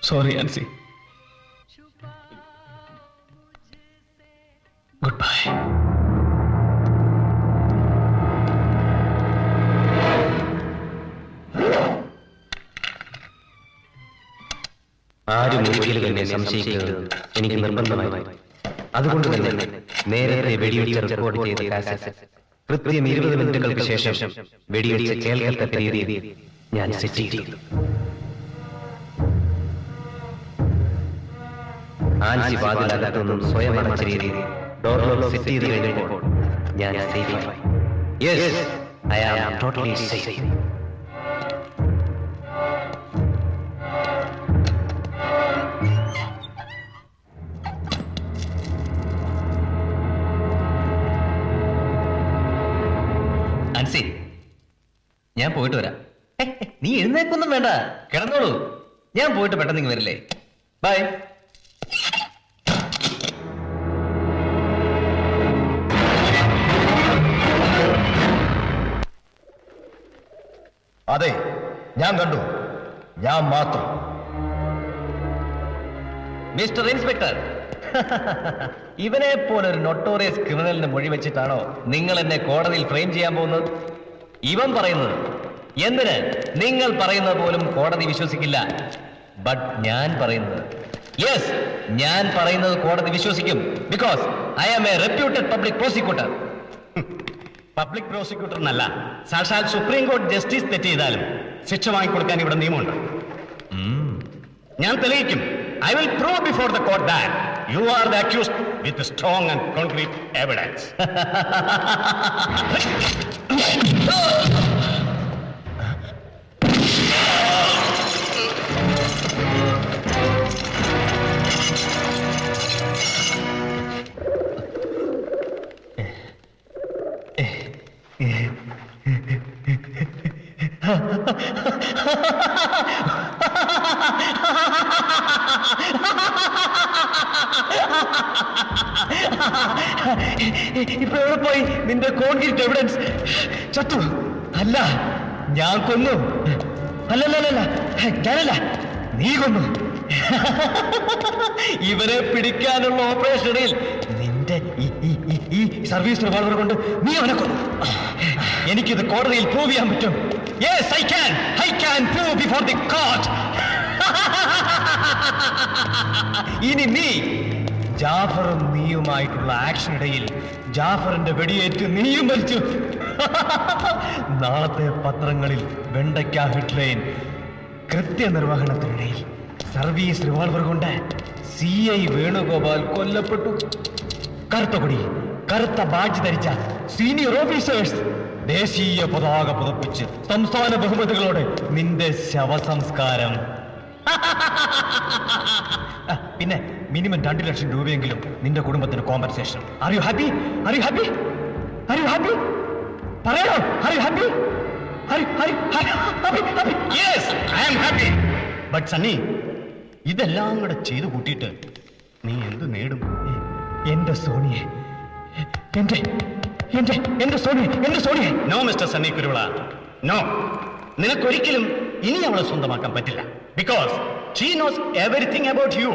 Sorry Ancy. Good bye. ആരും ഒരിക്കലും എന്നെ സംശയിക്കുന്നത് എനിക്ക് നിർബന്ധമായി. അതുകൊണ്ട് തന്നെ നേരത്തെ വെടിവെച്ച് റെക്കോർഡ് ചെയ്ത കാസറ്റ് കൃത്യം 20 മിനിറ്റുകൾക്ക് ശേഷം വെടിവെച്ച് കേൾക്കത്തക്ക രീതിയിൽ ഞാൻ സെറ്റ് ചെയ്തു. ആൻസി വാതിലകത്തൊന്നും സ്വയം അടച്ച രീതിയിൽ ഡോർ ലോക്ക് സെറ്റ് ചെയ്ത് കഴിഞ്ഞപ്പോൾ ഞാൻ സേഫായി. Yes, I am totally safe. Ancy, ഞാൻ പോയിട്ട് വരാം. നീ എഴുന്നേക്കൊന്നും വേണ്ട, കിടന്നോളൂ. ഞാൻ പോയിട്ട് പെട്ടെന്ന് നിങ്ങൾ വരില്ലേ? ബൈ. അതെ, ഞാൻ കണ്ടു. ഞാൻ മാത്രം. മിസ്റ്റർ ഇൻസ്പെക്ടർ, ഇവനെ പോലെ ഒരു നൊട്ടോറിയസ് ക്രിമിനലിന് മൊഴി വെച്ചിട്ടാണോ നിങ്ങൾ എന്നെ കോടതിയിൽ ഫ്രെയിം ചെയ്യാൻ പോകുന്നത്? ഇവൻ പറയുന്നത് എന്തിന് നിങ്ങൾ പറയുന്നത് പോലും കോടതി വിശ്വസിക്കില്ല. ബട്ട് ഞാൻ പറയുന്നത്, യെസ്, ഞാൻ പറയുന്നത് കോടതി വിശ്വസിക്കും. Because I am a reputed public prosecutor. Public prosecutor എന്നല്ല, സാക്ഷാൽ സുപ്രീം കോടതി ജസ്റ്റിസ് തെറ്റ് ചെയ്താലും ശിക്ഷ വാങ്ങിക്കൊടുക്കാൻ ഇവിടെ നിയമമുണ്ട്. ഞാൻ തെളിയിക്കും. I will prove before the court that you are the accused with strong and concrete evidence. ഇപ്പൊ എവിടെ പോയി നിന്റെ കോൺക്രീറ്റ് എവിഡൻസ്? ചത്തു? അല്ല, ഞാൻ കൊന്നു. അല്ലല്ല, ഞാനല്ല, നീ കൊന്നു. ഇവരെ പിടിക്കാനുള്ള ഓപ്പറേഷനിൽ നിന്റെ ഈ സർവീസ് റിവോൾവർ കൊണ്ട് നീ അവനെ കൊന്നു. എനിക്കിത് കോടതിയിൽ പ്രൂവ് ചെയ്യാൻ പറ്റും. Yes, I can prove before the court. ഇനി നീ ജാഫറും നീയുമായിട്ടുള്ള ആക്ഷനിടയിൽ ജാഫറിന്റെ വെടിയേറ്റ് നീയും മരിച്ചു. നാളത്തെ പത്രങ്ങളിൽ വെണ്ടയ്ക്ക ഹെഡ്ലൈൻ, കൃത്യനിർവഹണത്തിനിടയിൽ സർവീസ് റിവോൾവർ കൊണ്ട് CI വേണുഗോപാൽ കൊല്ലപ്പെട്ടു. കറുത്ത കൊടി, കറുത്ത ബാഡ്ജ് ധരിച്ച സീനിയർ ഓഫീസേഴ്സ് ദേശീയ പതാക പുതപ്പിച്ച് സംസ്ഥാന ബഹുമതികളോടെ നിന്റെ ശവസംസ്കാരം. പിന്നെ മിനിമം 2 ലക്ഷം രൂപയെങ്കിലും നിന്റെ കുടുംബത്തിന് കോമ്പൻസേഷൻ. Are you happy? പറയണോ? Yes, I am happy. But Sunny, ഇതെല്ലാം കൂടെ ചെയ്തു കൂട്ടിയിട്ട് നീ എന്ത് നേടും? എന്റെ സോണിയെ, എന്റെ സോണിയെ. No mister Sunny Kuruvila, no. നിനക്കൊരിക്കലും ഇനി അവളെ സ്വന്തമാക്കാൻ പറ്റില്ല. Because she knows everything about you.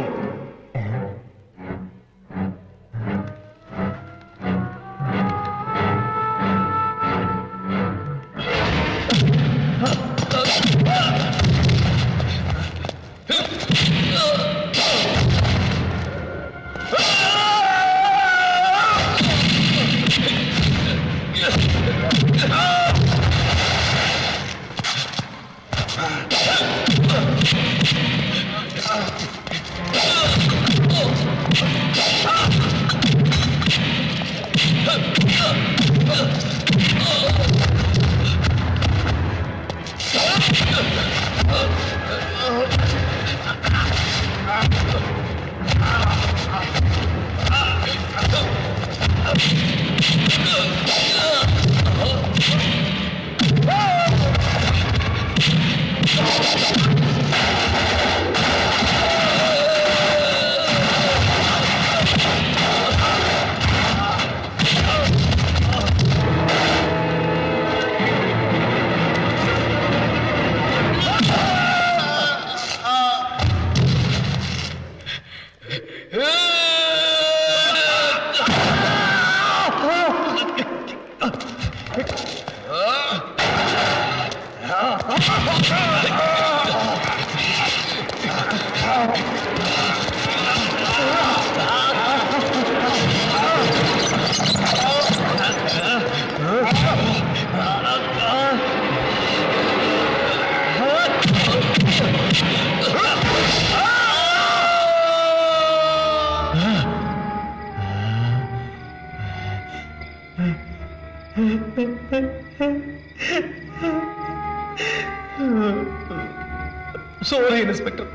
Sorry inspector,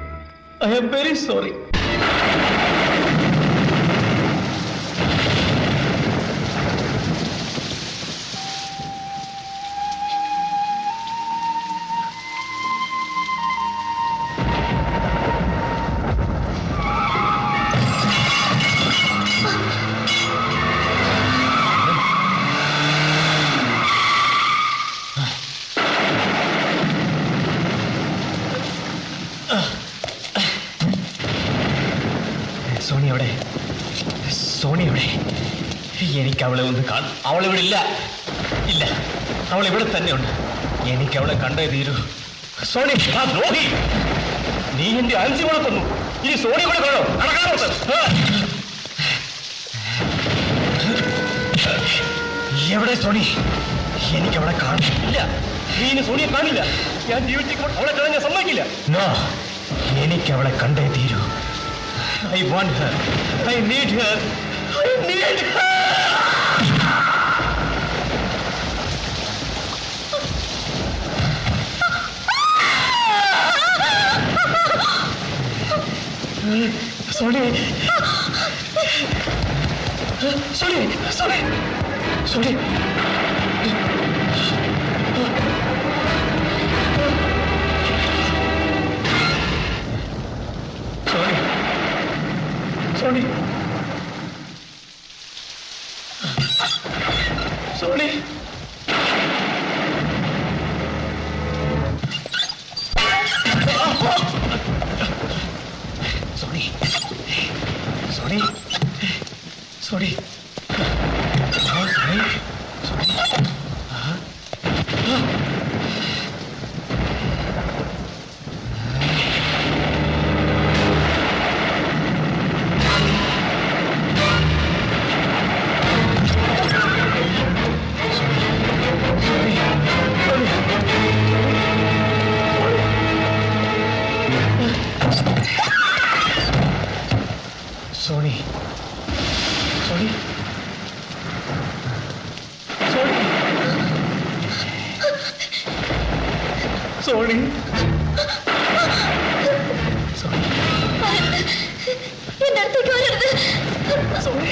I am very sorry. Sony എവിടെ? സോണി എവിടെ? എനിക്ക് അവളെ ഒന്ന് കാണും. അവളിവിടെ ഇല്ല. ഇല്ല, അവൾ ഇവിടെ തന്നെ ഉണ്ട്. എനിക്ക് അവളെ കണ്ടേ തീരൂ. സോണി, ആ ദ്രോഹി, നീ എന്റെ അഞ്ചു കൂടെ തന്നു. ഈ സോണി കൂടെ കാണോ? നടക്കാനോട്ട്. എവിടെ സോണി? എനിക്ക് അവളെ കാണില്ല. നീ ഇനി സോണിയെ കാണില്ല. ഞാൻ ജീവിച്ചിരിക്കുമ്പോൾ അവളെ കാണാൻ ഞാൻ സമ്മതിക്കില്ല. എനിക്ക് അവളെ കണ്ടേ തീരൂ. I want her. I need her. I need her. Sorry. Sorry. Sorry. Sorry. Sorry. Sorry. Sorry. Sorry. Sorry. Oh, sorry. Sorry. Sorry. Sorry. Sorry. Sorry. Sorry. എന്റെ അടുത്തേക്ക് വരരുത്. Sorry.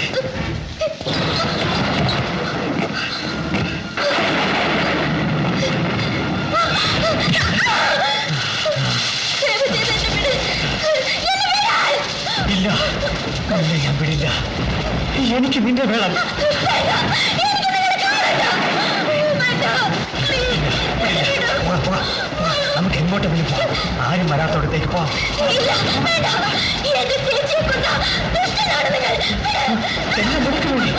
ഇല്ല, ഇല്ല, ഞാൻ വിടില്ല. എനിക്ക് നിന്റെ വേണം. നമുക്ക് എങ്ങോട്ടെങ്കിലും പോവാം. ആരും വരാത്തോടത്തേക്ക് പോവാം. എന്നെ നിനക്ക് വേണ്ടി,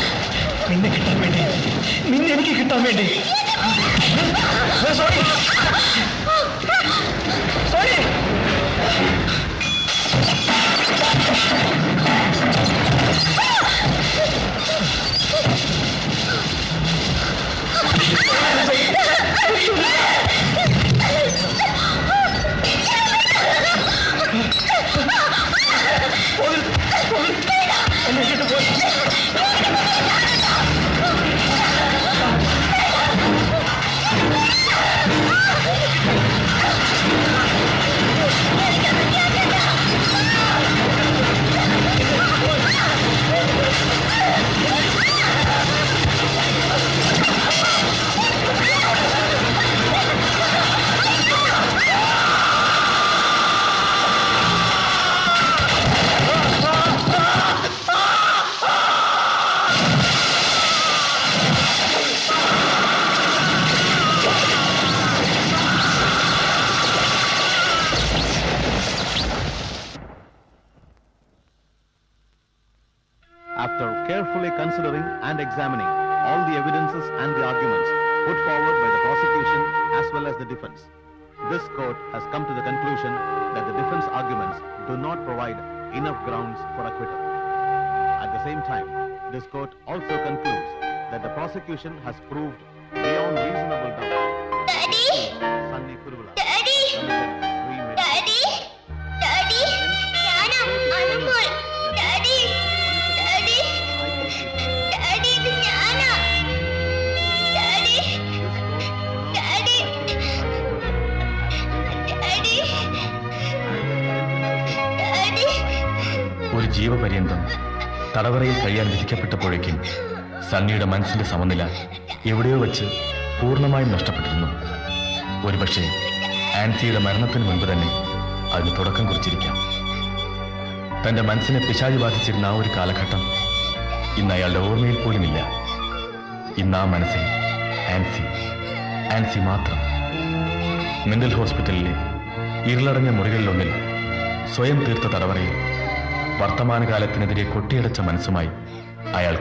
നിന്നെ കിട്ടാൻ വേണ്ടി, നിന്നെ എനിക്ക് കിട്ടാൻ വേണ്ടി. Sorry, sorry. After carefully considering and examining all the evidences and the arguments put forward by the prosecution as well as the defense, this court has come to the conclusion that the defense arguments do not provide enough grounds for acquittal. At the same time, this court also concludes that the prosecution has proved beyond reasonable doubt Daddy! Sunny Kuruvula Daddy! committed premeditated Daddy! Daddy! ഞാനാ Anumol. Daddy! Daddy! Daddy, ഇത് ഞാനാ. ഒരു ജീവപര്യന്തം തടവറയിൽ കഴിയാൻ വിധിക്കപ്പെട്ടപ്പോഴേക്കും സണ്ണിയുടെ മനസ്സിന്റെ സമനില എവിടെയോ വെച്ച് പൂർണ്ണമായും നഷ്ടപ്പെട്ടിരുന്നു. ഒരുപക്ഷെ ആൻസിയുടെ മരണത്തിന് മുൻപ് തന്നെ അതിന് തുടക്കം കുറിച്ചിരിക്കാം. തന്റെ മനസ്സിനെ പിശാചി ബാധിച്ചിരുന്ന ആ ഒരു കാലഘട്ടം ഇന്ന് അയാളുടെ ഓർമ്മയിൽ പോലുമില്ല. ഇന്ന് ആ മനസ്സിൽ ആൻസി മാത്രം. മെന്റൽ ഹോസ്പിറ്റലിലെ ഇരുളടഞ്ഞ മുറികളിലൊന്നിൽ സ്വയം തീർത്ത തടവറയിൽ വർത്തമാനകാലത്തിനെതിരെ കൊട്ടിയടച്ച മനസ്സുമായി അയാൾ